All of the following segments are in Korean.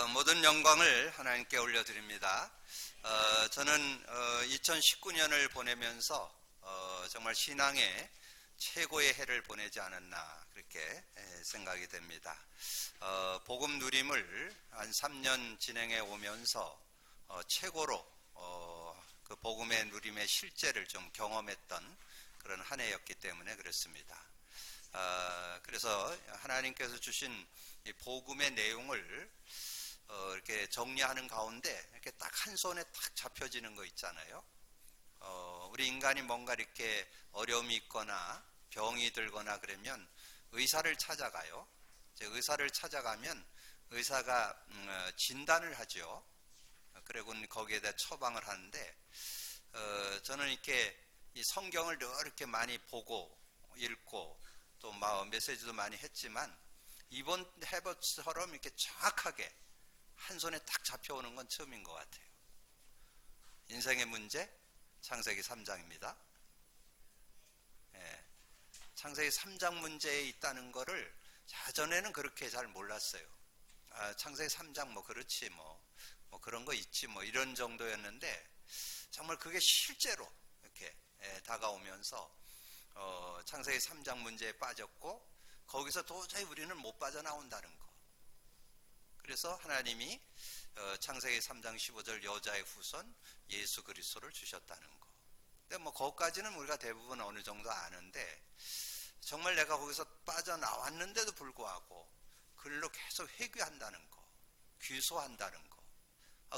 모든 영광을 하나님께 올려드립니다. 저는 2019년을 보내면서 정말 신앙의 최고의 해를 보내지 않았나 그렇게 생각이 됩니다. 복음 누림을 한 3년 진행해 오면서 최고로 그 복음의 누림의 실제를 좀 경험했던 그런 한 해였기 때문에 그렇습니다. 그래서 하나님께서 주신 이 복음의 내용을 이렇게 정리하는 가운데 이렇게 딱 한 손에 딱 잡혀지는 거 있잖아요. 우리 인간이 뭔가 이렇게 어려움이 있거나 병이 들거나 그러면 의사를 찾아가요. 의사를 찾아가면 의사가 진단을 하죠. 그리고 거기에 대해 처방을 하는데 저는 이렇게 이 성경을 늘 이렇게 많이 보고 읽고 또 메시지도 많이 했지만 이번 해처럼 이렇게 정확하게 한 손에 딱 잡혀오는 건 처음인 것 같아요. 인생의 문제, 창세기 3장입니다. 창세기 3장 문제에 있다는 거를 전에는 그렇게 잘 몰랐어요. 창세기 3장 뭐 그렇지 뭐 그런 거 있지 뭐 이런 정도였는데 정말 그게 실제로 이렇게 다가오면서 창세기 3장 문제에 빠졌고 거기서 도저히 우리는 못 빠져나온다는 거. 그래서 하나님이 창세기 3장 15절 여자의 후손 예수 그리스도를 주셨다는 거. 근데 뭐 거기까지는 우리가 대부분 어느 정도 아는데 정말 내가 거기서 빠져나왔는데도 불구하고 그걸로 계속 회귀한다는 거, 귀소한다는 거.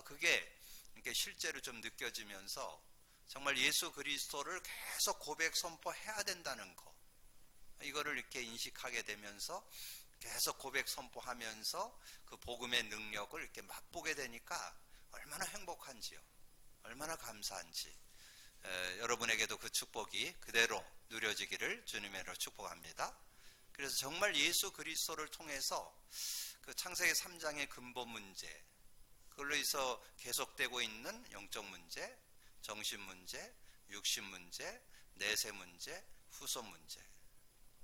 그게 이렇게 실제로 좀 느껴지면서 정말 예수 그리스도를 계속 고백 선포해야 된다는 거. 이거를 이렇게 인식하게 되면서 계속 고백 선포하면서 그 복음의 능력을 이렇게 맛보게 되니까 얼마나 행복한지요. 얼마나 감사한지. 여러분에게도 그 축복이 그대로 누려지기를 주님의 이름으로 축복합니다. 그래서 정말 예수 그리스도를 통해서 그 창세기 3장의 근본 문제, 그걸로 해서 계속되고 있는 영적 문제, 정신 문제, 육신 문제, 내세 문제, 후손 문제.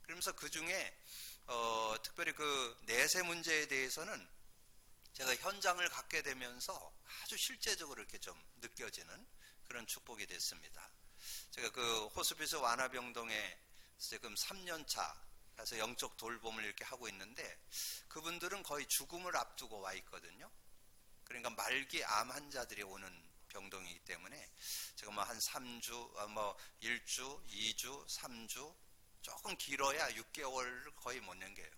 그러면서 그 중에 특별히 그 내세 문제에 대해서는 제가 현장을 갖게 되면서 아주 실제적으로 이렇게 좀 느껴지는 그런 축복이 됐습니다. 제가 그 호스피스 완화병동에 지금 3년차 가서 영적 돌봄을 이렇게 하고 있는데 그분들은 거의 죽음을 앞두고 와 있거든요. 그러니까 말기 암 환자들이 오는 병동이기 때문에 제가 뭐 한 3주, 뭐 1주, 2주, 3주 조금 길어야 6개월을 거의 못 넘겨요.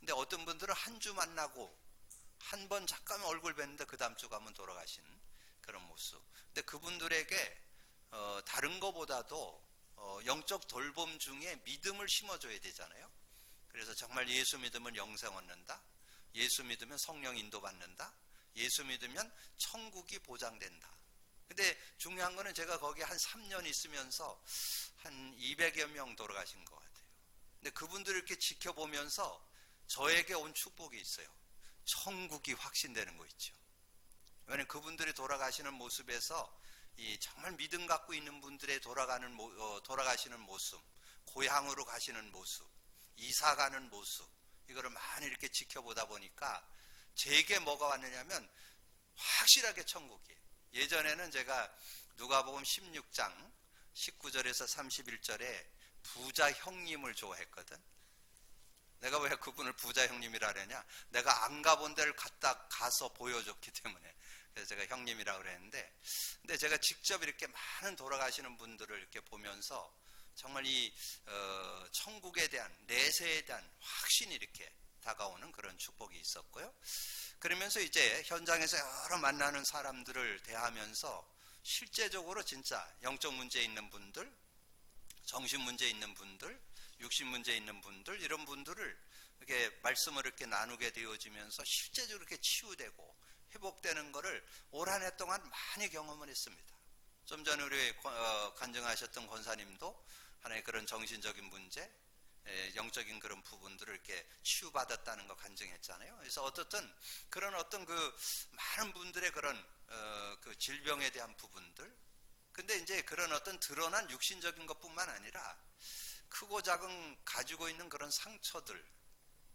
근데 어떤 분들은 한 주 만나고 한 번 잠깐 얼굴 뵀는데 그 다음 주 가면 돌아가시는 그런 모습. 근데 그분들에게 다른 것보다도 영적 돌봄 중에 믿음을 심어줘야 되잖아요. 그래서 정말 예수 믿으면 영생 얻는다. 예수 믿으면 성령 인도받는다. 예수 믿으면 천국이 보장된다. 근데 중요한 거는 제가 거기 한 3년 있으면서 한 200여 명 돌아가신 것 같아요. 근데 그분들을 이렇게 지켜보면서 저에게 온 축복이 있어요. 천국이 확신되는 거 있죠. 왜냐하면 그분들이 돌아가시는 모습에서 이 정말 믿음 갖고 있는 분들의 돌아가시는 모습, 고향으로 가시는 모습, 이사 가는 모습, 이거를 많이 이렇게 지켜보다 보니까 제게 뭐가 왔느냐면 확실하게 천국이에요. 예전에는 제가 누가복음 16장 19절에서 31절에 부자 형님을 좋아했거든. 내가 왜 그분을 부자 형님이라 그러냐? 내가 안 가본 데를 가서 보여줬기 때문에. 그래서 제가 형님이라고 그랬는데, 근데 제가 직접 이렇게 많은 돌아가시는 분들을 이렇게 보면서 정말 이 천국에 대한, 내세에 대한 확신이 이렇게 다가오는 그런 축복이 있었고요. 그러면서 이제 현장에서 여러 만나는 사람들을 대하면서 실제적으로 진짜 영적 문제 있는 분들, 정신 문제 있는 분들, 육신 문제 있는 분들, 이런 분들을 이렇게 말씀을 이렇게 나누게 되어지면서 실제적으로 이렇게 치유되고 회복되는 것을 올 한 해 동안 많이 경험을 했습니다. 좀 전에 우리 간증하셨던 권사님도 하나의 그런 정신적인 문제, 영적인 그런 부분들을 이렇게 치유받았다는 거 간증했잖아요. 그래서 어떻든 그런 어떤 그 많은 분들의 그런 그 질병에 대한 부분들, 근데 이제 그런 어떤 드러난 육신적인 것뿐만 아니라 크고 작은 가지고 있는 그런 상처들,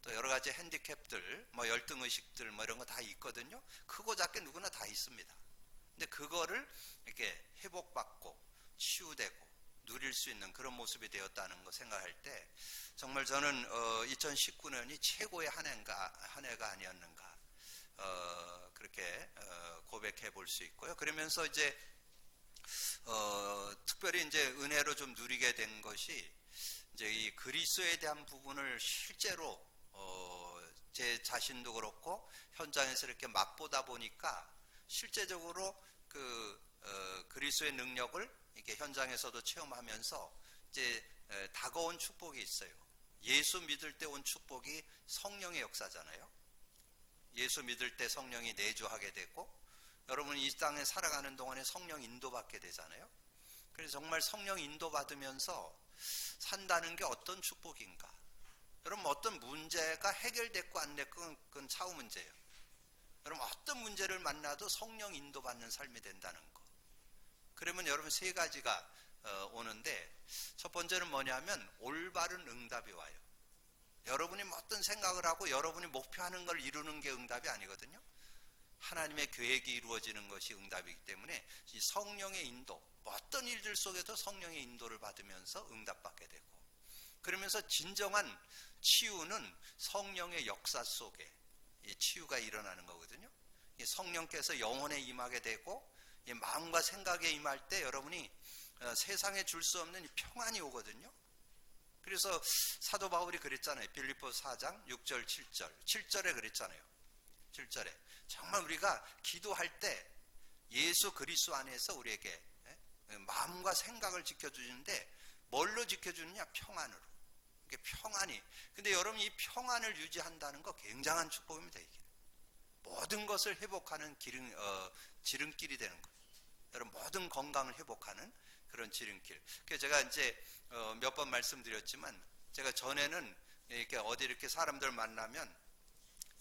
또 여러 가지 핸디캡들, 뭐 열등 의식들, 뭐 이런 거 다 있거든요. 크고 작게 누구나 다 있습니다. 근데 그거를 이렇게 회복받고 치유되고 누릴 수 있는 그런 모습이 되었다는 거 생각할 때 정말 저는 2019년이 최고의 한 해가 아니었는가 그렇게 고백해 볼 수 있고요. 그러면서 이제 특별히 이제 은혜로 좀 누리게 된 것이 이제 이 그리스도에 대한 부분을 실제로 제 자신도 그렇고 현장에서 이렇게 맛보다 보니까 실제적으로 그리스도의 능력을 이렇게 현장에서도 체험하면서 이제 다가온 축복이 있어요. 예수 믿을 때 온 축복이 성령의 역사잖아요. 예수 믿을 때 성령이 내주하게 되고 여러분이 이 땅에 살아가는 동안에 성령 인도받게 되잖아요. 그래서 정말 성령 인도받으면서 산다는 게 어떤 축복인가. 여러분 어떤 문제가 해결됐고 안 됐고 그건 차후 문제예요. 여러분 어떤 문제를 만나도 성령 인도받는 삶이 된다는 거. 그러면 여러분 세 가지가 오는데 첫 번째는 뭐냐면 올바른 응답이 와요. 여러분이 어떤 생각을 하고 여러분이 목표하는 걸 이루는 게 응답이 아니거든요. 하나님의 계획이 이루어지는 것이 응답이기 때문에 이 성령의 인도, 어떤 일들 속에도 성령의 인도를 받으면서 응답받게 되고 그러면서 진정한 치유는 성령의 역사 속에 이 치유가 일어나는 거거든요. 이 성령께서 영혼에 임하게 되고 이 마음과 생각에 임할 때 여러분이 세상에 줄 수 없는 이 평안이 오거든요. 그래서 사도 바울이 그랬잖아요. 빌립보서 4장 6절 7절에 그랬잖아요. 7절에 정말 우리가 기도할 때 예수 그리스도 안에서 우리에게 마음과 생각을 지켜주는데 뭘로 지켜주느냐? 평안으로. 이게 평안이. 근데 여러분 이 평안을 유지한다는 거 굉장한 축복입니다. 이게 모든 것을 회복하는 지름길이 되는 거예요. 여러분 모든 건강을 회복하는 그런 지름길. 그래서 제가 이제 몇 번 말씀드렸지만 제가 전에는 이렇게 어디 이렇게 사람들 만나면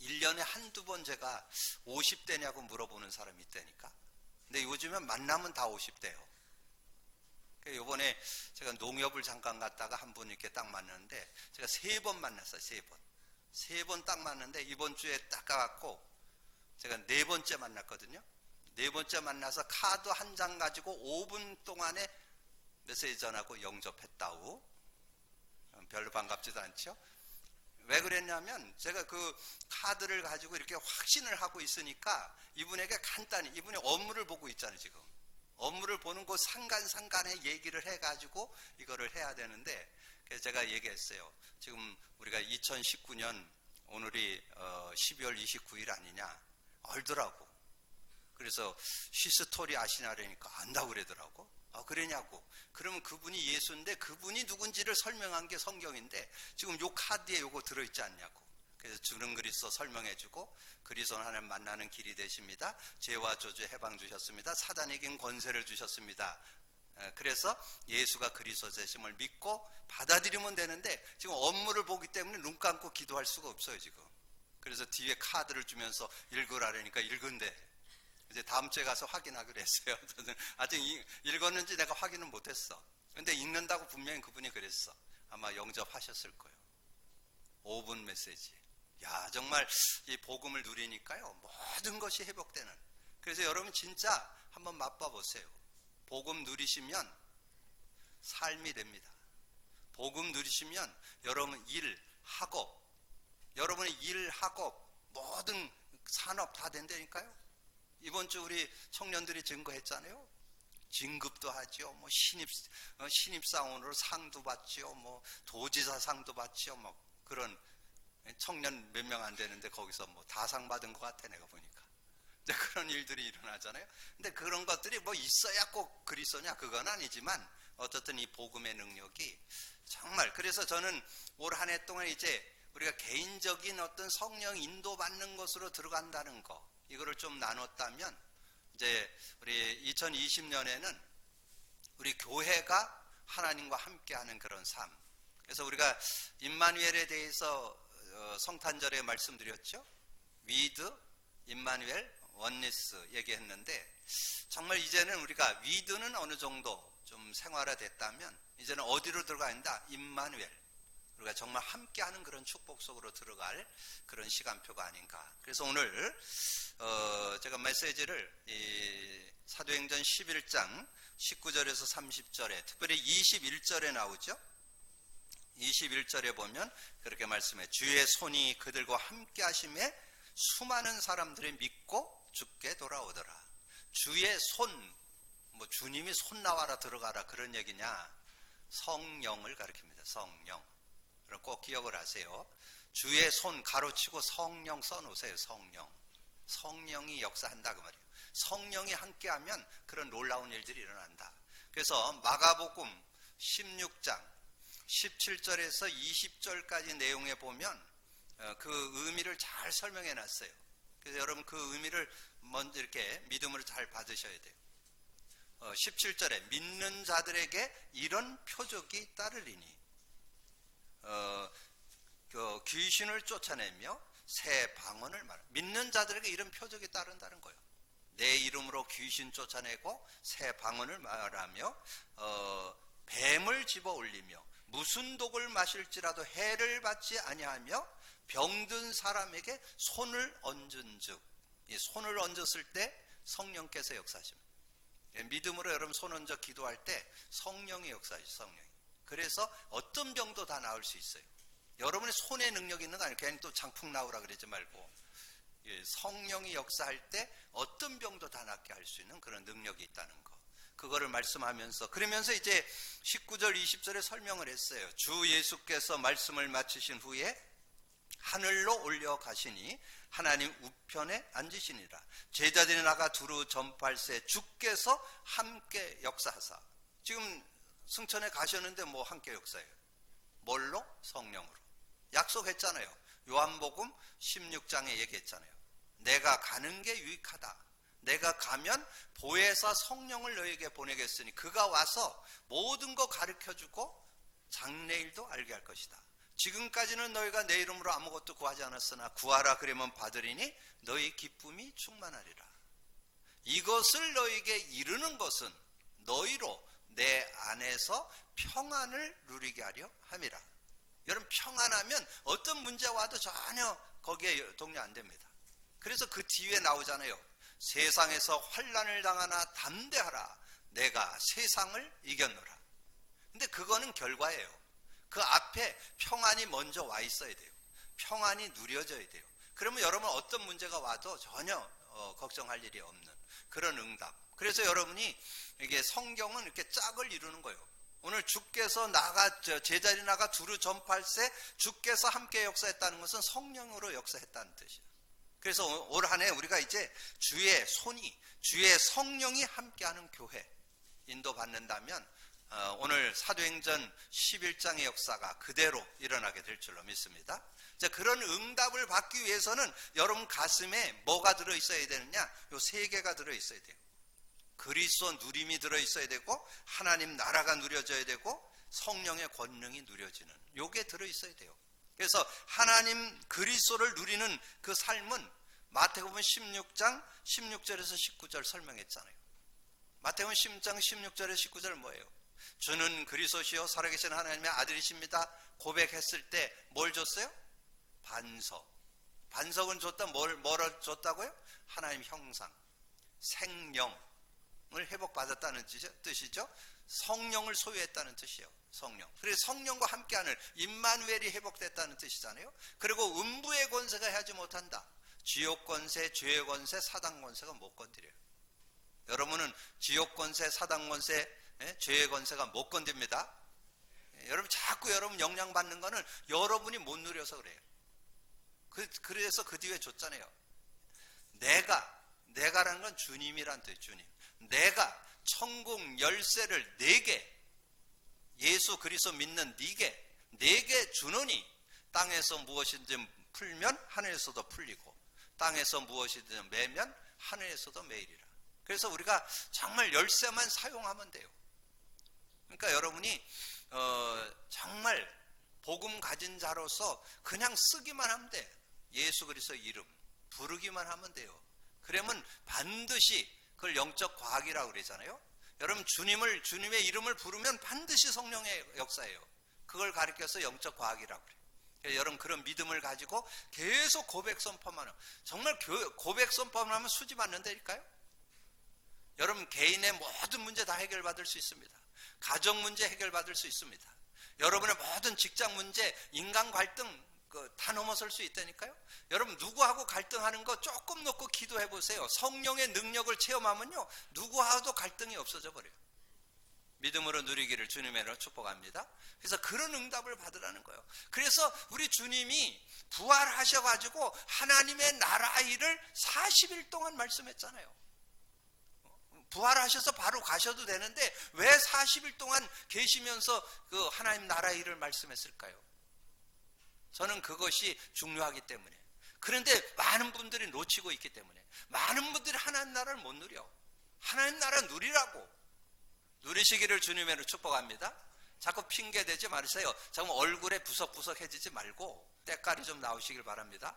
1년에 한두 번 제가 50대냐고 물어보는 사람이 있다니까. 근데 요즘엔 만나면 다 50대예요. 요번에 제가 농협을 잠깐 갔다가 한 분 이렇게 딱 만났는데 제가 3번 만났어요. 3번. 3번 딱 만났는데 이번 주에 딱 가갖고 제가 4번째 만났거든요. 4번째 만나서 카드 한 장 가지고 5분 동안에 메시지 전하고 영접했다고. 별로 반갑지도 않죠. 왜 그랬냐면 제가 그 카드를 가지고 이렇게 확신을 하고 있으니까 이분에게 간단히 이분이 업무를 보고 있잖아요. 지금 업무를 보는 그 상간에 얘기를 해가지고 이거를 해야 되는데 그래서 제가 얘기했어요. 지금 우리가 2019년 오늘이 12월 29일 아니냐 알더라고. 그래서 히스토리 아시나라니까 안다고 그러더라고. 그러냐고. 그러면 그분이 예수인데 그분이 누군지를 설명한 게 성경인데 지금 요 카드에 요거 들어있지 않냐고. 그래서 주는 그리스도 설명해주고 그리스도는 하나님 만나는 길이 되십니다. 죄와 저주 해방 주셨습니다. 사단에겐 권세를 주셨습니다. 그래서 예수가 그리스도 되심을 믿고 받아들이면 되는데 지금 업무를 보기 때문에 눈 감고 기도할 수가 없어요 지금. 그래서 뒤에 카드를 주면서 읽으라니까 읽은데 이제 다음 주에 가서 확인하기로 했어요. 저는 아직 읽었는지 내가 확인은 못했어. 근데 읽는다고 분명히 그분이 그랬어. 아마 영접하셨을 거예요. 5분 메시지. 야 정말 이 복음을 누리니까요 모든 것이 회복되는. 그래서 여러분 진짜 한번 맛봐 보세요. 복음 누리시면 삶이 됩니다. 복음 누리시면 여러분 일, 학업, 여러분의 일, 학업 모든 산업 다 된다니까요. 이번 주 우리 청년들이 증거했잖아요. 진급도 하죠. 뭐 신입사원으로 상도 받죠. 뭐 도지사 상도 받죠. 뭐 그런 청년 몇 명 안 되는데 거기서 뭐 다 상 받은 것 같아 내가 보니까. 그런 일들이 일어나잖아요. 근데 그런 것들이 뭐 있어야 꼭 그리스도냐 그건 아니지만 어쨌든 이 복음의 능력이 정말 그래서 저는 올 한 해 동안 이제 우리가 개인적인 어떤 성령 인도받는 것으로 들어간다는 거 이거를 좀 나눴다면 이제 우리 2020년에는 우리 교회가 하나님과 함께하는 그런 삶. 그래서 우리가 임마누엘에 대해서 성탄절에 말씀드렸죠. 위드, 임마누엘, 원니스 얘기했는데 정말 이제는 우리가 위드는 어느 정도 좀 생활화됐다면 이제는 어디로 들어가 있다? 임마누엘. 우리가 정말 함께하는 그런 축복 속으로 들어갈 그런 시간표가 아닌가. 그래서 오늘 제가 메시지를 사도행전 11장 19절에서 30절에, 특별히 21절에 나오죠. 21절에 보면 그렇게 말씀해, 주의 손이 그들과 함께 하심에 수많은 사람들이 믿고 주께 돌아오더라. 주의 손, 뭐 주님이 손 나와라 들어가라 그런 얘기냐? 성령을 가리킵니다. 성령. 그럼 꼭 기억을 하세요. 주의 손 가로치고 성령 써놓으세요. 성령. 성령이 역사한다 그 말이에요. 성령이 함께하면 그런 놀라운 일들이 일어난다. 그래서 마가복음 16장 17절에서 20절까지 내용에 보면 그 의미를 잘 설명해 놨어요. 그래서 여러분 그 의미를 먼저 이렇게 믿음으로 잘 받으셔야 돼요. 17절에 믿는 자들에게 이런 표적이 따르리니 귀신을 쫓아내며 새 방언을 말합니다. 믿는 자들에게 이런 표적이 따른다는 거예요. 내 이름으로 귀신 쫓아내고 새 방언을 말하며 뱀을 집어 올리며 무슨 독을 마실지라도 해를 받지 아니하며 병든 사람에게 손을 얹은즉, 이 손을 얹었을 때 성령께서 역사하십니다. 믿음으로 여러분 손 얹어 기도할 때 성령이 역사하죠. 성령이. 그래서 어떤 병도 다 나을 수 있어요. 여러분의 손에 능력이 있는 거 아니에요. 괜히 또 장풍 나오라 그러지 말고, 성령이 역사할 때 어떤 병도 다 낫게 할 수 있는 그런 능력이 있다는 거, 그거를 말씀하면서, 그러면서 이제 19절 20절에 설명을 했어요. 주 예수께서 말씀을 마치신 후에 하늘로 올려가시니 하나님 우편에 앉으시니라. 제자들이 나가 두루 전파할세 주께서 함께 역사하사. 지금 승천에 가셨는데 뭐 함께 역사해요? 뭘로? 성령으로. 약속했잖아요. 요한복음 16장에 얘기했잖아요. 내가 가는 게 유익하다. 내가 가면 보혜사 성령을 너에게 보내겠으니 그가 와서 모든 거 가르쳐주고 장래일도 알게 할 것이다. 지금까지는 너희가 내 이름으로 아무것도 구하지 않았으나 구하라 그러면 받으리니 너희 기쁨이 충만하리라. 이것을 너희에게 이르는 것은 너희로 내 안에서 평안을 누리게 하려 함이라. 여러분, 평안하면 어떤 문제가 와도 전혀 거기에 동요 안 됩니다. 그래서 그 뒤에 나오잖아요. 세상에서 환난을 당하나 담대하라. 내가 세상을 이겼노라. 근데 그거는 결과예요. 그 앞에 평안이 먼저 와 있어야 돼요. 평안이 누려져야 돼요. 그러면 여러분 어떤 문제가 와도 전혀 걱정할 일이 없는 그런 응답. 그래서 여러분이 이게 성경은 이렇게 짝을 이루는 거예요. 오늘 주께서 제자리 나가 두루 전파할세 주께서 함께 역사했다는 것은 성령으로 역사했다는 뜻이에요. 그래서 올 한 해 우리가 이제 주의 손이, 주의 성령이 함께하는 교회 인도받는다면 오늘 사도행전 11장의 역사가 그대로 일어나게 될 줄로 믿습니다. 자, 그런 응답을 받기 위해서는 여러분 가슴에 뭐가 들어있어야 되느냐? 요 세 개가 들어있어야 돼요. 그리스도 누림이 들어있어야 되고, 하나님 나라가 누려져야 되고, 성령의 권능이 누려지는 요게 들어있어야 돼요. 그래서 하나님 그리스도를 누리는 그 삶은 마태복음 16장 16절에서 19절 설명했잖아요. 마태복음 16장 16절에서 19절 뭐예요? 주는 그리스도시요 살아계신 하나님의 아들이십니다 고백했을 때 뭘 줬어요? 반석. 반석은 줬다. 뭐를 줬다고요? 하나님 형상, 생명을 회복받았다는 뜻이죠. 성령을 소유했다는 뜻이에요. 성령. 그래서 성령과 함께하는 임마누엘이 회복됐다는 뜻이잖아요. 그리고 음부의 권세가 하지 못한다. 지옥 권세, 죄의 권세, 사단 권세가 못 건드려요. 여러분은 지옥 권세, 사단 권세, 죄의 권세가 못 건듭니다. 여러분 자꾸 여러분 영향 받는 거는 여러분이 못 누려서 그래요. 그래서 그 뒤에 줬잖아요. 내가라는 건 주님이란 뜻. 주님. 내가 천국 열쇠를 네게, 예수 그리스도 믿는 네게 주노니 땅에서 무엇이든지 풀면 하늘에서도 풀리고 땅에서 무엇이든지 매면 하늘에서도 매이리라. 그래서 우리가 정말 열쇠만 사용하면 돼요. 그러니까 여러분이 정말 복음 가진 자로서 그냥 쓰기만 하면 돼. 예수 그리스도 이름 부르기만 하면 돼요. 그러면 반드시 그걸 영적 과학이라고 그러잖아요. 여러분 주님의 이름을 부르면 반드시 성령의 역사예요. 그걸 가리켜서 영적 과학이라고 그래요. 여러분 그런 믿음을 가지고 계속 고백 선포만 하면, 정말 고백 선포만 하면 수지 맞는다니까요. 여러분 개인의 모든 문제 다 해결받을 수 있습니다. 가정 문제 해결받을 수 있습니다. 여러분의 모든 직장 문제, 인간 갈등 다 넘어설 수 있다니까요. 여러분 누구하고 갈등하는 거 조금 놓고 기도해 보세요. 성령의 능력을 체험하면요, 누구하고도 갈등이 없어져 버려요. 믿음으로 누리기를 주님의 이름으로 축복합니다. 그래서 그런 응답을 받으라는 거예요. 그래서 우리 주님이 부활하셔가지고 하나님의 나라 일을 40일 동안 말씀했잖아요. 부활하셔서 바로 가셔도 되는데 왜 40일 동안 계시면서 그 하나님 나라 일을 말씀했을까요? 저는 그것이 중요하기 때문에. 그런데 많은 분들이 놓치고 있기 때문에, 많은 분들이 하나님 나라를 못 누려. 하나님 나라 누리라고. 누리시기를 주님의 이름으로 축복합니다. 자꾸 핑계 대지 마세요. 자꾸 얼굴에 부석부석해지지 말고 때깔이 좀 나오시길 바랍니다.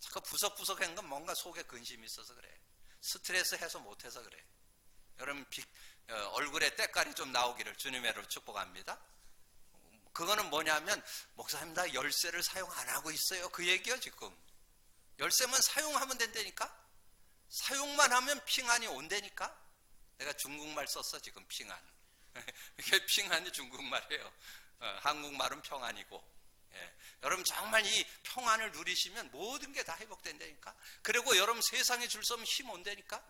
자꾸 부석부석한 건 뭔가 속에 근심이 있어서 그래. 스트레스 해소 못해서 그래. 여러분 얼굴에 때깔이 좀 나오기를 주님의 이름으로 축복합니다. 그거는 뭐냐면, 목사님 나 열쇠를 사용 안 하고 있어요, 그 얘기요. 지금 열쇠만 사용하면 된다니까. 사용만 하면 평안이 온다니까. 내가 중국말 썼어 지금. 평안. 이게 평안이 중국말이에요. 한국말은 평안이고. 예. 여러분 정말 이 평안을 누리시면 모든 게 다 회복된다니까. 그리고 여러분 세상에 줄 수 없는 힘 온다니까.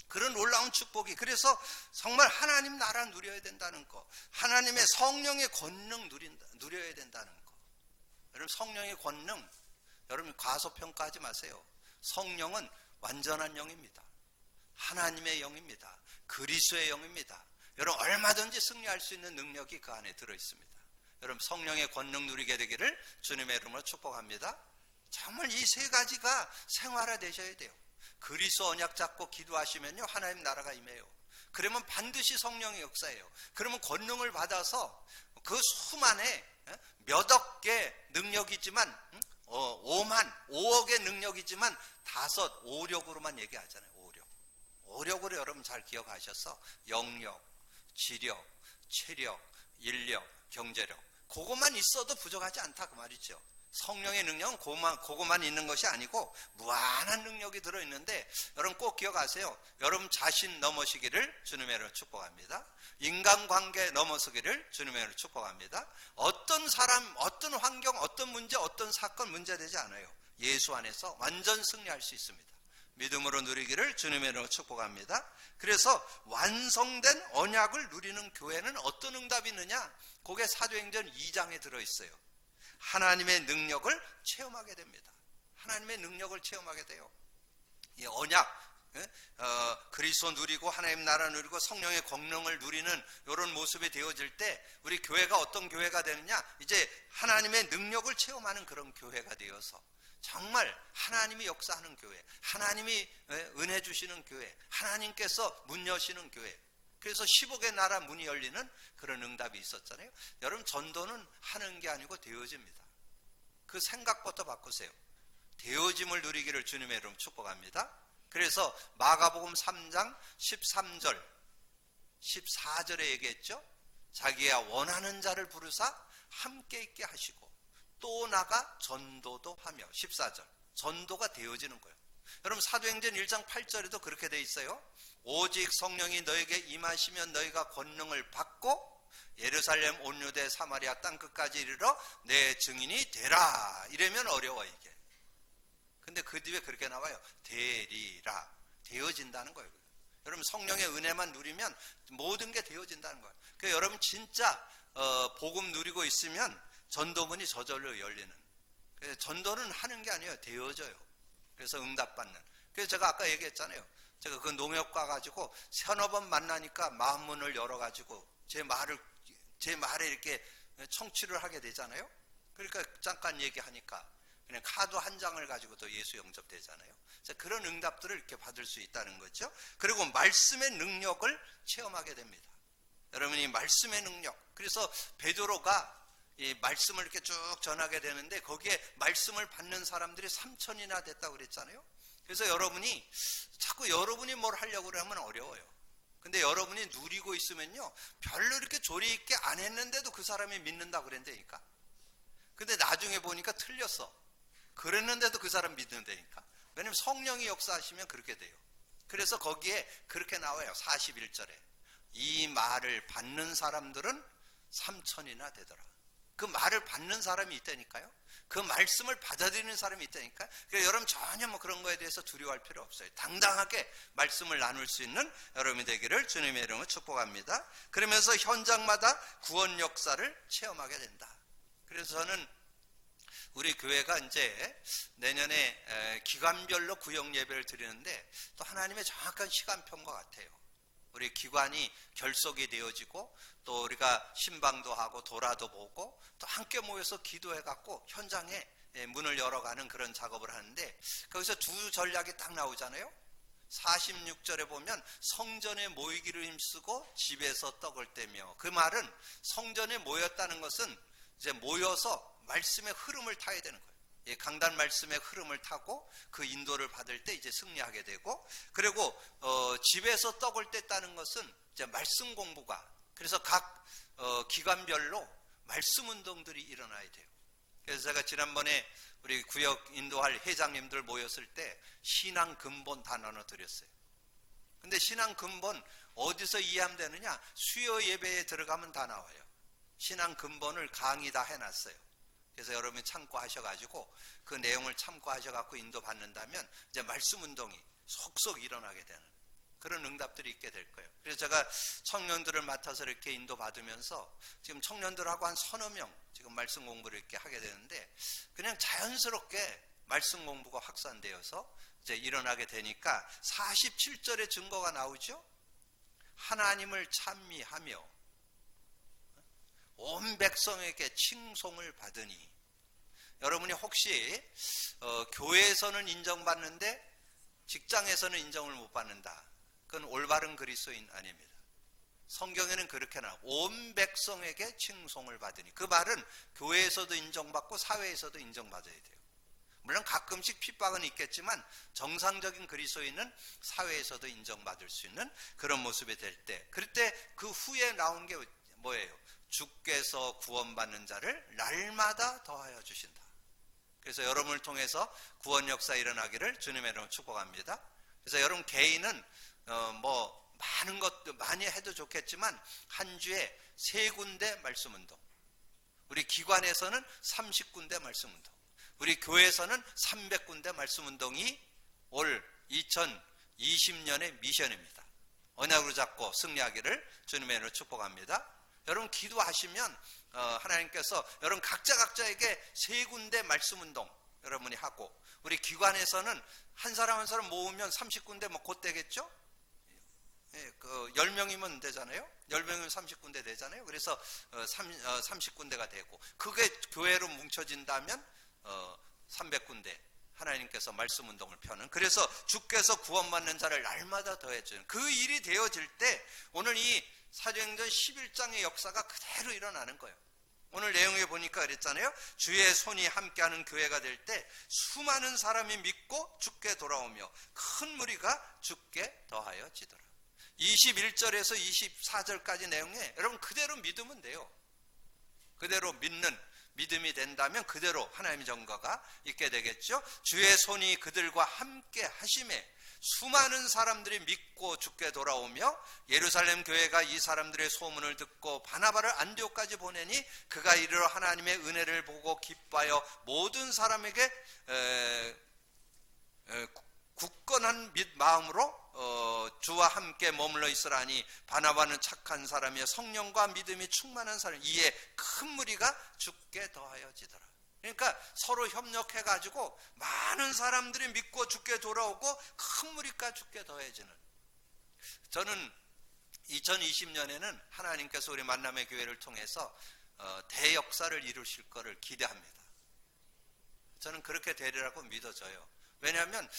그런 놀라운 축복이. 그래서 정말 하나님 나라 누려야 된다는 거, 하나님의 성령의 권능 누려야 된다는 거. 여러분 성령의 권능, 여러분 과소평가하지 마세요. 성령은 완전한 영입니다. 하나님의 영입니다. 그리스도의 영입니다. 여러분 얼마든지 승리할 수 있는 능력이 그 안에 들어있습니다. 여러분 성령의 권능 누리게 되기를 주님의 이름으로 축복합니다. 정말 이 세 가지가 생활화되셔야 돼요. 그리스도 언약 잡고 기도하시면요, 하나님 나라가 임해요. 그러면 반드시 성령의 역사예요. 그러면 권능을 받아서 그 수만에 몇억 개 능력이지만 5억의 능력이지만 5, 6으로만 얘기하잖아요. 5력으로 여러분 잘 기억하셔서 영력, 지력, 체력, 인력, 경제력, 그것만 있어도 부족하지 않다 그 말이죠. 성령의 능력은 그것만 있는 것이 아니고 무한한 능력이 들어있는데, 여러분 꼭 기억하세요. 여러분 자신 넘어시기를 주님의 이름으로 축복합니다. 인간관계 넘어서기를 주님의 이름으로 축복합니다. 어떤 사람, 어떤 환경, 어떤 문제, 어떤 사건 문제되지 않아요. 예수 안에서 완전 승리할 수 있습니다. 믿음으로 누리기를 주님의 이름으로 축복합니다. 그래서 완성된 언약을 누리는 교회는 어떤 응답이 있느냐? 그게 사도행전 2장에 들어있어요. 하나님의 능력을 체험하게 됩니다. 하나님의 능력을 체험하게 돼요. 이 언약, 그리스도 누리고 하나님 나라 누리고 성령의 권능을 누리는 이런 모습이 되어질 때 우리 교회가 어떤 교회가 되느냐? 이제 하나님의 능력을 체험하는 그런 교회가 되어서 정말 하나님이 역사하는 교회, 하나님이 은혜 주시는 교회, 하나님께서 문 여시는 교회. 그래서 10억의 나라 문이 열리는 그런 응답이 있었잖아요. 여러분 전도는 하는 게 아니고 되어집니다. 그 생각부터 바꾸세요. 되어짐을 누리기를 주님의 이름 축복합니다. 그래서 마가복음 3장 13절 14절에 얘기했죠. 자기야 원하는 자를 부르사 함께 있게 하시고 또 나가 전도도 하며. 14절 전도가 되어지는 거예요. 여러분 사도행전 1장 8절에도 그렇게 돼 있어요. 오직 성령이 너에게 임하시면 너희가 권능을 받고 예루살렘 온 유대 사마리아 땅끝까지 이르러 내 증인이 되라. 이러면 어려워 이게. 근데 그 뒤에 그렇게 나와요. 되리라. 되어진다는 거예요. 여러분 성령의 은혜만 누리면 모든 게 되어진다는 거예요. 그러니까 여러분 진짜 복음 누리고 있으면 전도문이 저절로 열리는. 그래서 전도는 하는 게 아니에요. 되어져요. 그래서 응답받는. 그래서 제가 아까 얘기했잖아요. 제가 그 농협 가가지고 서너 번 만나니까 마음문을 열어가지고 제 말에 이렇게 청취를 하게 되잖아요. 그러니까 잠깐 얘기하니까 그냥 카드 한 장을 가지고도 예수 영접되잖아요. 그런 응답들을 이렇게 받을 수 있다는 거죠. 그리고 말씀의 능력을 체험하게 됩니다. 여러분이 말씀의 능력. 그래서 베드로가 이 말씀을 이렇게 쭉 전하게 되는데 거기에 말씀을 받는 사람들이 3,000이나 됐다고 그랬잖아요. 그래서 여러분이 자꾸 여러분이 뭘 하려고 그러면 어려워요. 근데 여러분이 누리고 있으면요, 별로 이렇게 조리 있게 안 했는데도 그 사람이 믿는다고 그랬다니까. 근데 나중에 보니까 틀렸어. 그랬는데도 그 사람 믿는다니까. 왜냐면 성령이 역사하시면 그렇게 돼요. 그래서 거기에 그렇게 나와요. 41절에 이 말을 받는 사람들은 3천이나 되더라. 그 말을 받는 사람이 있다니까요. 그 말씀을 받아들이는 사람이 있다니까요. 그러니까 여러분 전혀 뭐 그런 거에 대해서 두려워할 필요 없어요. 당당하게 말씀을 나눌 수 있는 여러분이 되기를 주님의 이름으로 축복합니다. 그러면서 현장마다 구원 역사를 체험하게 된다. 그래서 저는 우리 교회가 이제 내년에 기관별로 구역 예배를 드리는데 또 하나님의 정확한 시간표인 것 같아요. 우리 기관이 결속이 되어지고 또 우리가 신방도 하고 도라도 보고 또 함께 모여서 기도해 갖고 현장에 문을 열어가는 그런 작업을 하는데, 거기서 두 전략이 딱 나오잖아요. 46절에 보면 성전에 모이기를 힘쓰고 집에서 떡을 떼며, 그 말은 성전에 모였다는 것은 이제 모여서 말씀의 흐름을 타야 되는 거예요. 강단 말씀의 흐름을 타고 그 인도를 받을 때 이제 승리하게 되고, 그리고 집에서 떡을 뗐다는 것은 이제 말씀 공부가, 그래서 각 기관별로 말씀 운동들이 일어나야 돼요. 그래서 제가 지난번에 우리 구역 인도할 회장님들 모였을 때 신앙 근본 다 나눠드렸어요. 근데 신앙 근본 어디서 이해하면 되느냐? 수요 예배에 들어가면 다 나와요. 신앙 근본을 강의 다 해놨어요. 그래서 여러분이 참고하셔가지고 그 내용을 참고하셔갖고 인도 받는다면 이제 말씀 운동이 속속 일어나게 되는 그런 응답들이 있게 될 거예요. 그래서 제가 청년들을 맡아서 이렇게 인도 받으면서 지금 청년들하고 한 서너 명 지금 말씀 공부를 이렇게 하게 되는데, 그냥 자연스럽게 말씀 공부가 확산되어서 이제 일어나게 되니까 47절의 증거가 나오죠. 하나님을 찬미하며 온 백성에게 칭송을 받으니. 여러분이 혹시 교회에서는 인정받는데 직장에서는 인정을 못 받는다, 그건 올바른 그리스도인 아닙니다. 성경에는 그렇게 나와요. 온 백성에게 칭송을 받으니. 그 말은 교회에서도 인정받고 사회에서도 인정받아야 돼요. 물론 가끔씩 핍박은 있겠지만 정상적인 그리스도인은 사회에서도 인정받을 수 있는 그런 모습이 될 때, 그럴 때 그 후에 나온 게 뭐예요? 주께서 구원받는 자를 날마다 더하여 주신다. 그래서 여러분을 통해서 구원 역사 일어나기를 주님의 이름으로 축복합니다. 그래서 여러분 개인은 뭐 많은 것도 많이 해도 좋겠지만 한 주에 3군데 말씀 운동, 우리 기관에서는 30군데 말씀 운동, 우리 교회에서는 300군데 말씀 운동이 올 2020년의 미션입니다. 언약으로 잡고 승리하기를 주님의 이름으로 축복합니다. 여러분 기도하시면 하나님께서 여러분 각자에게 3군데 말씀 운동 여러분이 하고, 우리 기관에서는 한 사람 한 사람 모으면 30군데 뭐 곧 되겠죠? 10명이면 되잖아요. 10명이면 30군데 되잖아요. 그래서 30군데가 되고, 그게 교회로 뭉쳐진다면 300군데 하나님께서 말씀 운동을 펴는, 그래서 주께서 구원받는 자를 날마다 더해주는 그 일이 되어질 때 오늘 이 사도행전 11장의 역사가 그대로 일어나는 거예요. 오늘 내용에 보니까 그랬잖아요. 주의 손이 함께하는 교회가 될 때 수많은 사람이 믿고 주께 돌아오며 큰 무리가 주께 더하여 지더라. 21절에서 24절까지 내용에 여러분 그대로 믿으면 돼요. 그대로 믿는 믿음이 된다면 그대로 하나님의 전가가 있게 되겠죠. 주의 손이 그들과 함께 하심에 수많은 사람들이 믿고 주께 돌아오며, 예루살렘 교회가 이 사람들의 소문을 듣고 바나바를 안디옥까지 보내니 그가 이르러 하나님의 은혜를 보고 기뻐하여 모든 사람에게 굳건한 마음으로 주와 함께 머물러 있으라니, 바나바는 착한 사람이여 성령과 믿음이 충만한 사람, 이에 큰 무리가 주께 더하여 지더라. 그러니까 서로 협력해가지고 많은 사람들이 믿고 주께 돌아오고 큰 무리가 주께 더해지는. 저는 2020년에는 하나님께서 우리 만남의 교회를 통해서 대역사를 이루실 것을 기대합니다. 저는 그렇게 되리라고 믿어져요. 왜냐하면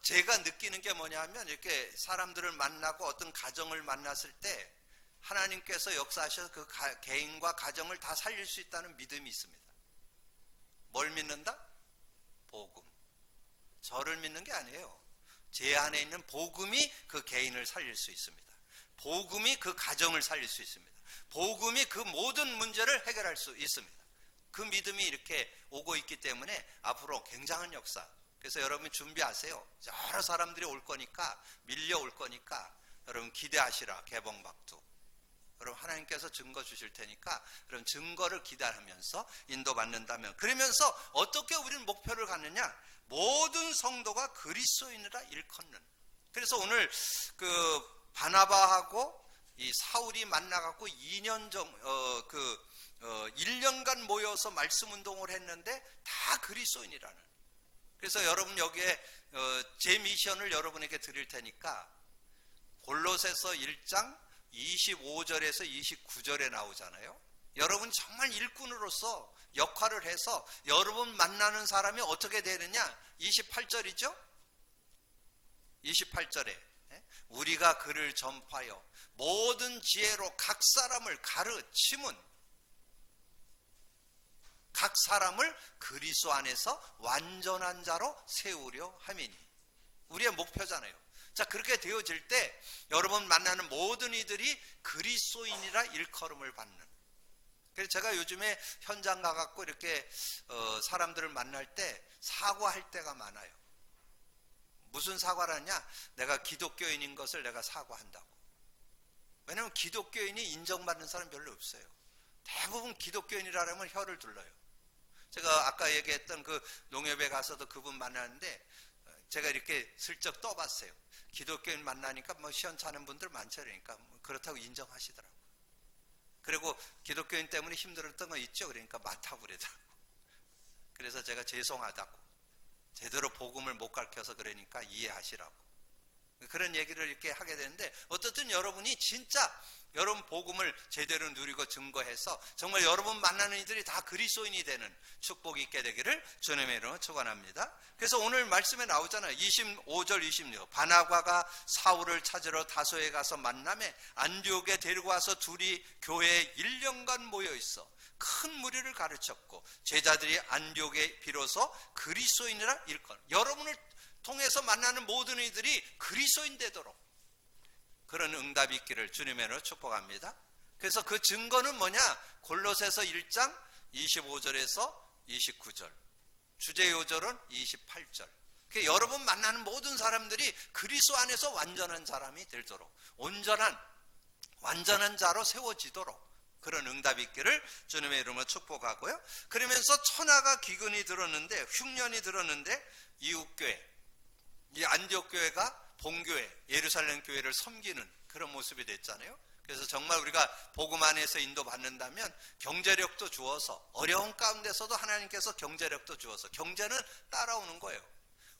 제가 느끼는 게 뭐냐면, 이렇게 사람들을 만나고 어떤 가정을 만났을 때 하나님께서 역사하셔서 그 개인과 가정을 다 살릴 수 있다는 믿음이 있습니다. 뭘 믿는다? 복음. 저를 믿는 게 아니에요. 제 안에 있는 복음이 그 개인을 살릴 수 있습니다. 복음이 그 가정을 살릴 수 있습니다. 복음이 그 모든 문제를 해결할 수 있습니다. 그 믿음이 이렇게 오고 있기 때문에 앞으로 굉장한 역사. 그래서 여러분 준비하세요. 여러 사람들이 올 거니까, 밀려올 거니까 여러분 기대하시라. 개봉박두. 여러분 하나님께서 증거 주실 테니까 그럼 증거를 기대하면서 인도받는다면, 그러면서 어떻게 우리는 목표를 갖느냐? 모든 성도가 그리스도인이라 일컫는. 그래서 오늘 그 바나바하고 이 사울이 만나갖고 1년간 모여서 말씀 운동을 했는데 다 그리스도인이라는. 그래서 여러분 여기에 제 미션을 여러분에게 드릴 테니까 골로새서 1장 25절에서 29절에 나오잖아요. 여러분 정말 일꾼으로서 역할을 해서 여러분 만나는 사람이 어떻게 되느냐? 28절이죠. 28절에 우리가 그를 전파하여 모든 지혜로 각 사람을 가르치문, 각 사람을 그리스도 안에서 완전한 자로 세우려 함이니. 우리의 목표잖아요. 자, 그렇게 되어질 때 여러분 만나는 모든 이들이 그리스도인이라 일컬음을 받는. 그래서 제가 요즘에 현장 가갖고 이렇게 사람들을 만날 때 사과할 때가 많아요. 무슨 사과라냐? 내가 기독교인인 것을 내가 사과한다고. 왜냐하면 기독교인이 인정받는 사람 별로 없어요. 대부분 기독교인이라면 혀를 둘러요. 제가 아까 얘기했던 그 농협에 가서도 그분 만났는데 제가 이렇게 슬쩍 떠봤어요. 기독교인 만나니까 뭐 시원찮은 분들 많죠. 그러니까 그렇다고 인정하시더라고요. 그리고 기독교인 때문에 힘들었던 거 있죠. 그러니까 많다고 그러더라고요. 그래서 제가 죄송하다고, 제대로 복음을 못 가르쳐서 그러니까 이해하시라고 그런 얘기를 이렇게 하게 되는데, 어떻든 여러분이 진짜 여러분 복음을 제대로 누리고 증거해서 정말 여러분 만나는 이들이 다 그리스도인이 되는 축복이 있게 되기를 주님의 이름으로 축원합니다. 그래서 오늘 말씀에 나오잖아요. 25절 26. 바나바가 사울을 찾으러 다소에 가서 만남에 안디옥에 데리고 와서 둘이 교회에 1년간 모여 있어 큰 무리를 가르쳤고 제자들이 안디옥에 비로소 그리스도인이라 일컬. 여러분을 통해서 만나는 모든 이들이 그리스도인 되도록 그런 응답이 있기를 주님의 이름으로 축복합니다. 그래서 그 증거는 뭐냐? 골로새서 1장 25절에서 29절, 주제 요절은 28절. 그러니까 여러분 만나는 모든 사람들이 그리스도 안에서 완전한 사람이 되도록, 온전한 완전한 자로 세워지도록 그런 응답이 있기를 주님의 이름으로 축복하고요. 그러면서 천하가 기근이 들었는데, 흉년이 들었는데 이웃교회, 이 안디옥 교회가 본교회, 예루살렘 교회를 섬기는 그런 모습이 됐잖아요. 그래서 정말 우리가 복음 안에서 인도받는다면 경제력도 주어서, 어려운 가운데서도 하나님께서 경제력도 주어서, 경제는 따라오는 거예요.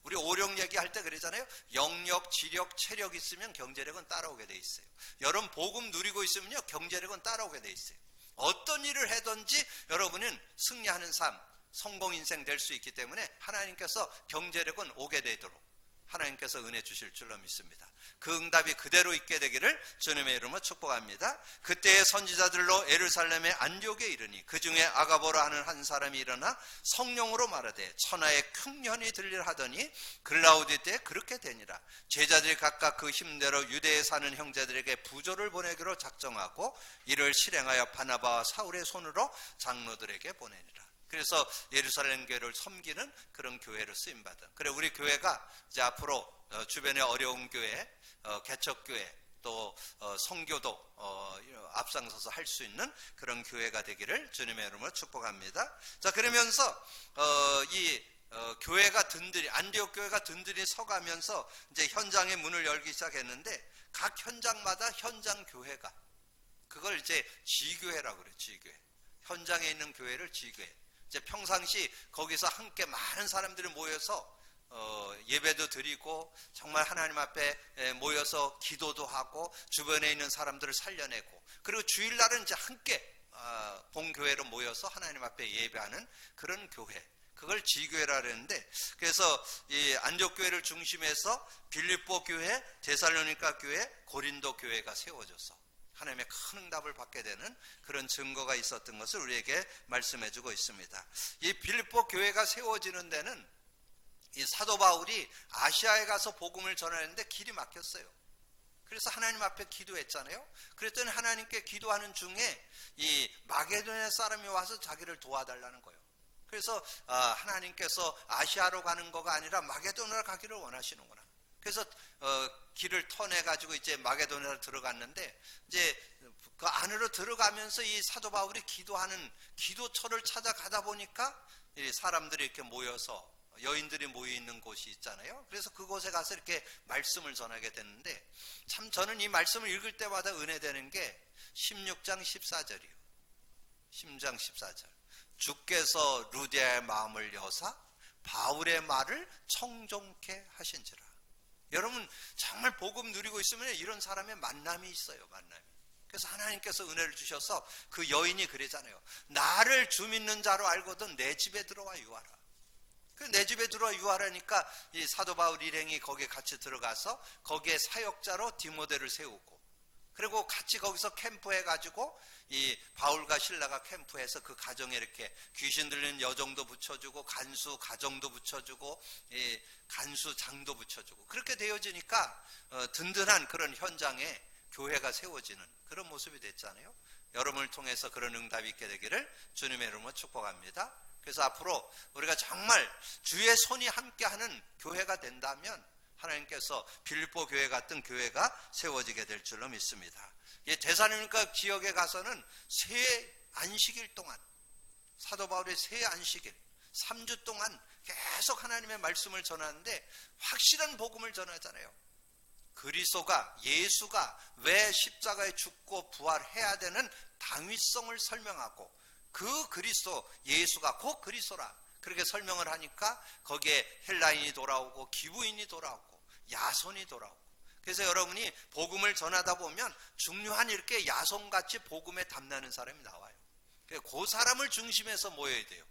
우리 오력 얘기할 때 그러잖아요. 영력, 지력, 체력 있으면 경제력은 따라오게 돼 있어요. 여러분 복음 누리고 있으면요 경제력은 따라오게 돼 있어요. 어떤 일을 해든지 여러분은 승리하는 삶, 성공 인생 될 수 있기 때문에 하나님께서 경제력은 오게 되도록 하나님께서 은혜 주실 줄로 믿습니다. 그 응답이 그대로 있게 되기를 주님의 이름으로 축복합니다. 그때의 선지자들로 예루살렘의 안디옥에 이르니 그 중에 아가보라 하는 한 사람이 일어나 성령으로 말하되 천하의 흉년이 들리라 하더니 글라우디 때 그렇게 되니라. 제자들이 각각 그 힘대로 유대에 사는 형제들에게 부조를 보내기로 작정하고 이를 실행하여 바나바와 사울의 손으로 장로들에게 보내니라. 그래서 예루살렘 교회를 섬기는 그런 교회로 쓰임받은. 그래 우리 교회가 이제 앞으로 주변의 어려운 교회, 개척교회, 또 선교도 앞장서서 할 수 있는 그런 교회가 되기를 주님의 이름으로 축복합니다. 자, 그러면서 이 교회가 든든히, 안디옥 교회가 든든히 서가면서 이제 현장의 문을 열기 시작했는데, 각 현장마다 현장 교회가, 그걸 이제 지교회라고 그래요. 지교회. 현장에 있는 교회를 지교회. 이제 평상시 거기서 함께 많은 사람들이 모여서 예배도 드리고 정말 하나님 앞에 모여서 기도도 하고 주변에 있는 사람들을 살려내고, 그리고 주일날은 이제 함께 본교회로 모여서 하나님 앞에 예배하는 그런 교회, 그걸 지교회라 그랬는데, 그래서 이 안디옥 교회를 중심해서 빌립보 교회, 데살로니가 교회, 고린도 교회가 세워져서 하나님의 큰 응답을 받게 되는 그런 증거가 있었던 것을 우리에게 말씀해 주고 있습니다. 이 빌립보 교회가 세워지는 데는 이 사도 바울이 아시아에 가서 복음을 전하는데 길이 막혔어요. 그래서 하나님 앞에 기도했잖아요. 그랬더니 하나님께 기도하는 중에 이 마게도냐 사람이 와서 자기를 도와달라는 거예요. 그래서 하나님께서 아시아로 가는 거가 아니라 마게도냐로 가기를 원하시는구나. 그래서 길을 터내 가지고 이제 마게도냐로 들어갔는데, 이제 그 안으로 들어가면서 이 사도 바울이 기도하는 기도처를 찾아가다 보니까 이 사람들이 이렇게 모여서, 여인들이 모여 있는 곳이 있잖아요. 그래서 그곳에 가서 이렇게 말씀을 전하게 됐는데, 참 저는 이 말씀을 읽을 때마다 은혜되는 게 16장 14절이에요. 16장 14절. 주께서 루디아의 마음을 여사 바울의 말을 청종케 하신지라. 여러분 정말 복음 누리고 있으면 이런 사람의 만남이 있어요. 만남이. 그래서 하나님께서 은혜를 주셔서 그 여인이 그러잖아요. 나를 주 믿는 자로 알거든 내 집에 들어와 유하라. 내 집에 들어와 유하라니까 이 사도 바울 일행이 거기에 같이 들어가서 거기에 사역자로 디모데를 세우고, 그리고 같이 거기서 캠프해가지고 이 바울과 신라가 캠프해서 그 가정에 이렇게 귀신 들리는 여종도 붙여주고, 간수 가정도 붙여주고, 이 간수장도 붙여주고, 그렇게 되어지니까 든든한 그런 현장에 교회가 세워지는 그런 모습이 됐잖아요. 여러분을 통해서 그런 응답이 있게 되기를 주님의 이름으로 축복합니다. 그래서 앞으로 우리가 정말 주의 손이 함께하는 교회가 된다면 하나님께서 빌립보 교회 같은 교회가 세워지게 될 줄로 믿습니다. 데살로니가 지역에 가서는 새 안식일 동안, 사도 바울의 새 안식일 3주 동안 계속 하나님의 말씀을 전하는데 확실한 복음을 전하잖아요. 그리스도가, 예수가 왜 십자가에 죽고 부활해야 되는 당위성을 설명하고, 그 그리스도, 예수가 곧 그리스도라 그렇게 설명을 하니까 거기에 헬라인이 돌아오고 기부인이 돌아오고 야손이 돌아오고. 그래서 여러분이 복음을 전하다 보면 중요한 이렇게 야손같이 복음에 담나는 사람이 나와요. 그 사람을 중심에서 모여야 돼요.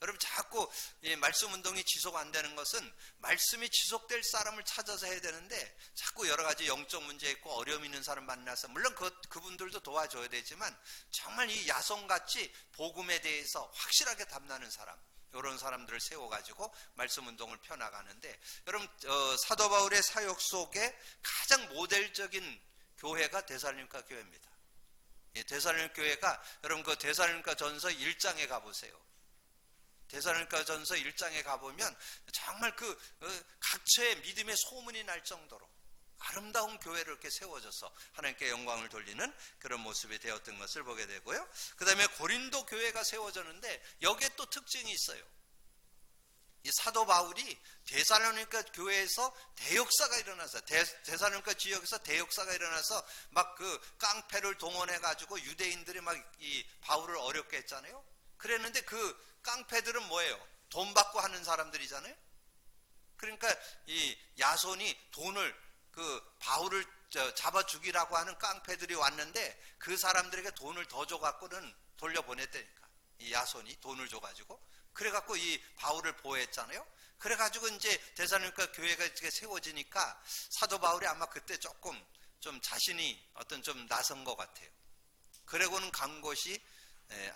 여러분 자꾸 말씀 운동이 지속 안 되는 것은 말씀이 지속될 사람을 찾아서 해야 되는데, 자꾸 여러 가지 영적 문제 있고 어려움 있는 사람 만나서, 물론 그분들도 도와줘야 되지만 정말 이 야손같이 복음에 대해서 확실하게 담나는 사람, 이런 사람들을 세워가지고 말씀 운동을 펴나가는데, 여러분 사도 바울의 사역 속에 가장 모델적인 교회가 데살로니가 교회입니다. 데살로니가 교회가, 여러분 그 데살로니가 전서 1장에 가보세요. 데살로니가 전서 1장에 가보면 정말 그 각처의 믿음의 소문이 날 정도로 아름다운 교회를 이렇게 세워져서 하나님께 영광을 돌리는 그런 모습이 되었던 것을 보게 되고요. 그 다음에 고린도 교회가 세워졌는데 여기에 또 특징이 있어요. 이 사도 바울이 데살로니가 교회에서 대역사가 일어나서, 데살로니가 지역에서 대역사가 일어나서 막 그 깡패를 동원해 가지고 유대인들이 막 이 바울을 어렵게 했잖아요. 그랬는데 그 깡패들은 뭐예요? 돈 받고 하는 사람들이잖아요. 그러니까 이 야손이 돈을, 그 바울을 잡아 죽이라고 하는 깡패들이 왔는데 그 사람들에게 돈을 더 줘갖고는 돌려보냈다니까. 이 야손이 돈을 줘가지고, 그래갖고 이 바울을 보호했잖아요. 그래가지고 이제 데살로니가 교회가 이렇게 세워지니까 사도 바울이 아마 그때 조금 좀 자신이 어떤 좀 나선 것 같아요. 그러고는 간 곳이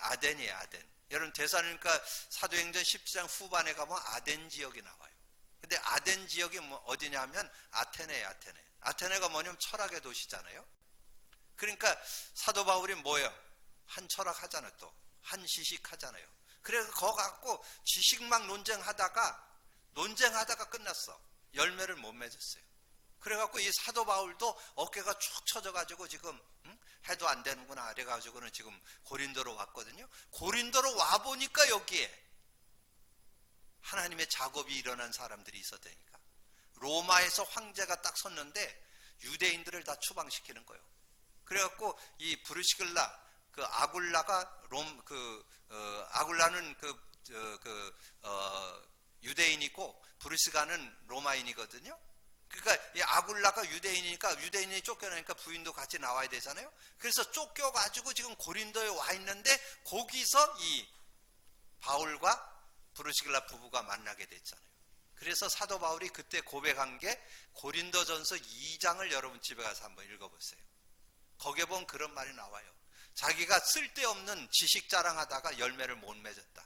아덴이에요. 아덴. 여러분 데살로니가 사도행전 17장 후반에 가면 아덴 지역이 나와요. 근데 아덴 지역이 뭐 어디냐면 아테네예요. 아테네. 아테네가 뭐냐면 철학의 도시잖아요. 그러니까 사도 바울이 뭐예요? 한 철학 하잖아요. 또 한 지식 하잖아요. 그래서 거 갖고 지식막 논쟁하다가 끝났어. 열매를 못 맺었어요. 그래갖고 이 사도 바울도 어깨가 축 처져가지고 지금 해도 안 되는구나 그래가지고는 지금 고린도로 왔거든요. 고린도로 와보니까 여기에 하나님의 작업이 일어난 사람들이 있었다니까. 로마에서 황제가 딱 섰는데 유대인들을 다 추방시키는 거예요. 그래갖고 이 브루시글라, 그 아굴라가 아굴라는 유대인이고 브루시가는 로마인이거든요. 그러니까 이 아굴라가 유대인이니까 유대인이 쫓겨나니까 부인도 같이 나와야 되잖아요. 그래서 쫓겨가지고 지금 고린도에 와 있는데 거기서 이 바울과 브루시글라 부부가 만나게 됐잖아요. 그래서 사도 바울이 그때 고백한 게 고린도전서 2장을 여러분 집에 가서 한번 읽어보세요. 거기에 보면 그런 말이 나와요. 자기가 쓸데없는 지식 자랑하다가 열매를 못 맺었다.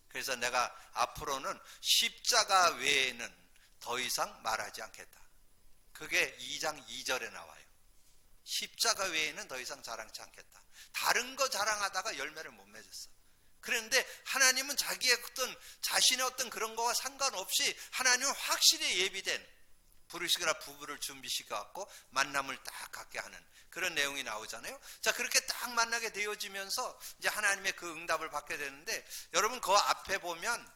그래서 내가 앞으로는 십자가 외에는 더 이상 말하지 않겠다. 그게 2장 2절에 나와요. 십자가 외에는 더 이상 자랑치 않겠다. 다른 거 자랑하다가 열매를 못 맺었어. 그런데 하나님은 자신의 어떤 그런 거와 상관없이 하나님은 확실히 예비된 부르시거나 부부를 준비시켜갖고 만남을 딱 갖게 하는 그런 내용이 나오잖아요. 자, 그렇게 딱 만나게 되어지면서 이제 하나님의 그 응답을 받게 되는데, 여러분 그 앞에 보면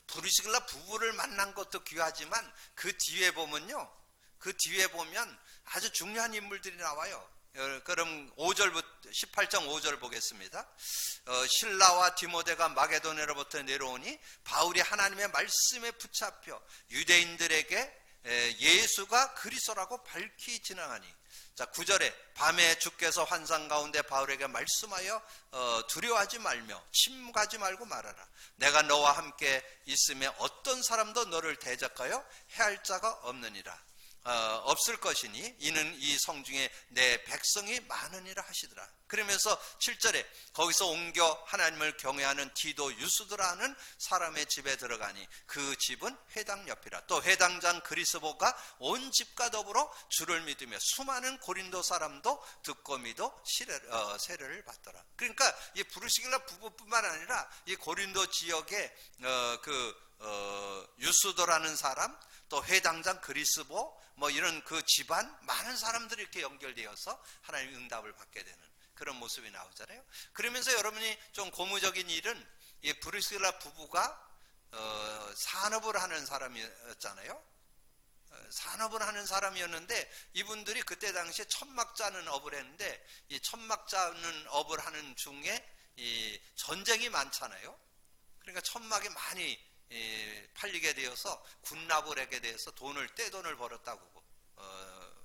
부르시거나 부부를 만난 것도 귀하지만 그 뒤에 보면요, 그 뒤에 보면 아주 중요한 인물들이 나와요. 그럼 18장 5절 보겠습니다. 실라와 디모데가 마게도냐로부터 내려오니 바울이 하나님의 말씀에 붙잡혀 유대인들에게 예수가 그리스도라고 밝히 진행하니. 자, 9절에 밤에 주께서 환상 가운데 바울에게 말씀하여 두려워하지 말며 침묵하지 말고 말하라. 내가 너와 함께 있으며 어떤 사람도 너를 대적하여 해할 자가 없느니라. 없을 것이니 이는 이 성중에 내 백성이 많으니라 하시더라. 그러면서 7절에 거기서 옮겨 하나님을 경외하는 디도 유스도라는 사람의 집에 들어가니 그 집은 회당 옆이라. 또 회당장 그리스보가 온 집과 더불어 주를 믿으며 수많은 고린도 사람도 듣고 믿어 세례를 받더라. 그러니까 이 부르시길라 부부뿐만 아니라 이 고린도 지역에 유스도라는 사람, 또 회당장 그리스보, 뭐 이런 그 집안 많은 사람들이 이렇게 연결되어서 하나님의 응답을 받게 되는 그런 모습이 나오잖아요. 그러면서 여러분이 좀 고무적인 일은 이 브리스길라 부부가 산업을 하는 사람이었잖아요. 산업을 하는 사람이었는데 이분들이 그때 당시에 천막 짜는 업을 했는데, 이 천막 짜는 업을 하는 중에 이 전쟁이 많잖아요. 그러니까 천막이 많이 팔리게 되어서 군납을 하게 돼서 떼돈을 벌었다고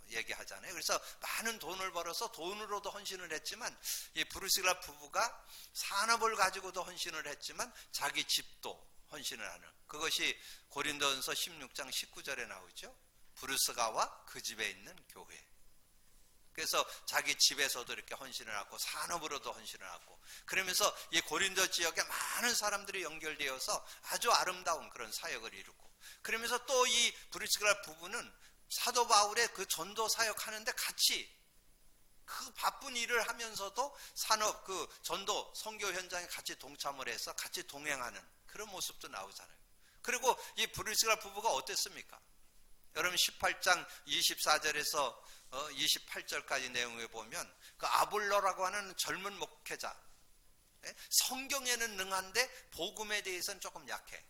얘기하잖아요. 그래서 많은 돈을 벌어서 돈으로도 헌신을 했지만, 이 브루스길라 부부가 산업을 가지고도 헌신을 했지만 자기 집도 헌신을 하는, 그것이 고린도전서 16장 19절에 나오죠. 브루스가와 그 집에 있는 교회. 그래서 자기 집에서도 이렇게 헌신을 하고 산업으로도 헌신을 하고, 그러면서 이 고린도 지역에 많은 사람들이 연결되어서 아주 아름다운 그런 사역을 이루고, 그러면서 또 이 브리스길라 부부는 사도 바울의 그 전도 사역하는데 같이 그 바쁜 일을 하면서도 산업 그 전도 선교 현장에 같이 동참을 해서 같이 동행하는 그런 모습도 나오잖아요. 그리고 이 브리스길라 부부가 어땠습니까? 여러분 18장 24절에서 28절까지 내용에 보면 그 아볼로라고 하는 젊은 목회자, 성경에는 능한데 복음에 대해서는 조금 약해.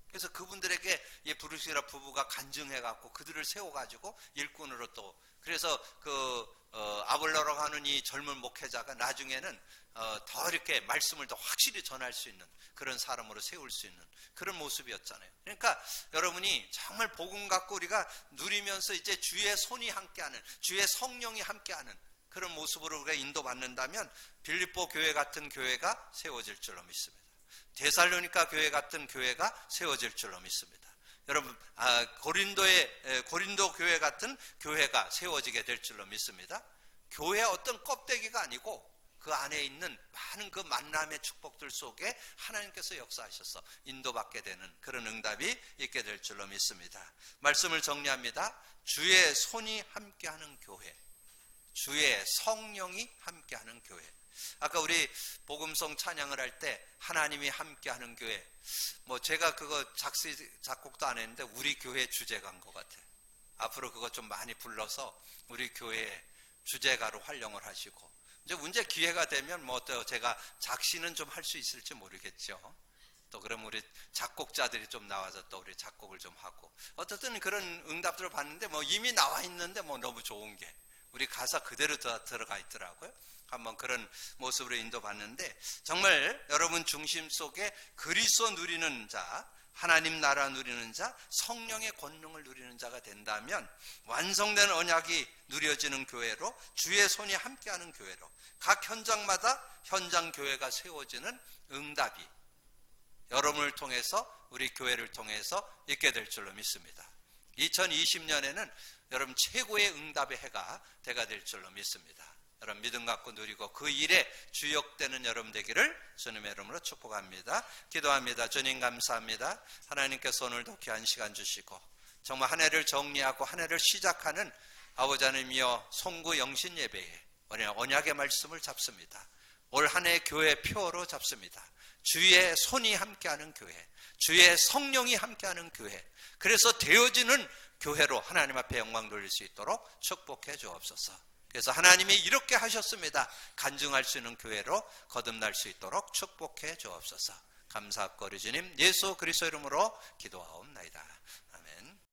그래서 그분들에게 이 브루스길라 부부가 간증해갖고 그들을 세워가지고 일꾼으로 또, 그래서 아볼로라고 하는 이 젊은 목회자가 나중에는 더 이렇게 말씀을 더 확실히 전할 수 있는 그런 사람으로 세울 수 있는 그런 모습이었잖아요. 그러니까 여러분이 정말 복음 갖고 우리가 누리면서 이제 주의 손이 함께하는, 주의 성령이 함께하는 그런 모습으로 우리가 인도받는다면 빌립보 교회 같은 교회가 세워질 줄로 믿습니다. 데살로니가 교회 같은 교회가 세워질 줄로 믿습니다. 여러분, 고린도 교회 같은 교회가 세워지게 될 줄로 믿습니다. 교회의 어떤 껍데기가 아니고 그 안에 있는 많은 그 만남의 축복들 속에 하나님께서 역사하셔서 인도받게 되는 그런 응답이 있게 될 줄로 믿습니다. 말씀을 정리합니다. 주의 손이 함께하는 교회, 주의 성령이 함께하는 교회. 아까 우리 복음성 찬양을 할 때 하나님이 함께하는 교회, 뭐 제가 그거 작곡도 안 했는데 우리 교회 주제가인 것 같아요. 앞으로 그거 좀 많이 불러서 우리 교회 주제가로 활용을 하시고, 이제 문제 기회가 되면 뭐 또 제가 작시는 좀 할 수 있을지 모르겠죠. 또 그럼 우리 작곡자들이 좀 나와서 또 우리 작곡을 좀 하고, 어쨌든 그런 응답들을 봤는데 뭐 이미 나와 있는데 뭐 너무 좋은 게 우리 가사 그대로 들어가 있더라고요. 한번 그런 모습으로 인도받는데, 정말 여러분 중심 속에 그리스도 누리는 자, 하나님 나라 누리는 자, 성령의 권능을 누리는 자가 된다면 완성된 언약이 누려지는 교회로, 주의 손이 함께하는 교회로, 각 현장마다 현장 교회가 세워지는 응답이 여러분을 통해서, 우리 교회를 통해서 있게 될 줄로 믿습니다. 2020년에는 여러분 최고의 응답의 해가 돼가 될 줄로 믿습니다. 여러분 믿음 갖고 누리고 그 일에 주역되는 여러분 되기를 주님의 이름으로 축복합니다. 기도합니다. 주님 감사합니다. 하나님께서 오늘도 귀한 시간 주시고 정말 한 해를 정리하고 한 해를 시작하는 아버지 하나님이여 송구 영신 예배에 언약의 말씀을 잡습니다. 올 한 해 교회 표로 잡습니다. 주의 손이 함께하는 교회, 주의 성령이 함께하는 교회, 그래서 되어지는 교회로 하나님 앞에 영광 돌릴 수 있도록 축복해 주옵소서. 그래서 하나님이 이렇게 하셨습니다. 간증할 수 있는 교회로 거듭날 수 있도록 축복해 주옵소서. 감사합거리 주님 예수 그리스도 이름으로 기도하옵나이다.